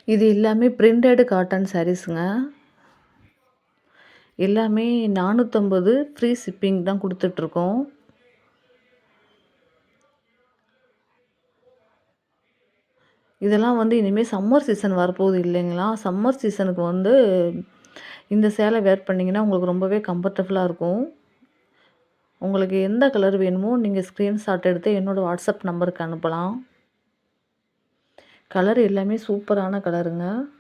இது எல்லாமே printed cotton சாரீஸுங்க. எல்லாமே 450 ஃப்ரீ ஷிப்பிங் தான் குடுத்துட்ருக்கோம். இதெல்லாம் வந்து இனிமே சம்மர் சீசன் வரப்போகுது இல்லைங்களா? சம்மர் சீசனுக்கு வந்து இந்த சேலை வேர் பண்ணீங்கன்னா, உங்களுக்கு ரொம்பவே கம்ஃபர்டபுளா இருக்கும். உங்களுக்கு எந்த கலர் வேணுமோ, நீங்க ஸ்க்ரீன்ஷாட் எடுத்து என்னோட வாட்ஸ்அப் நம்பருக்கு அனுப்பலாம். கலர் எல்லாமே சூப்பரான கலருங்க.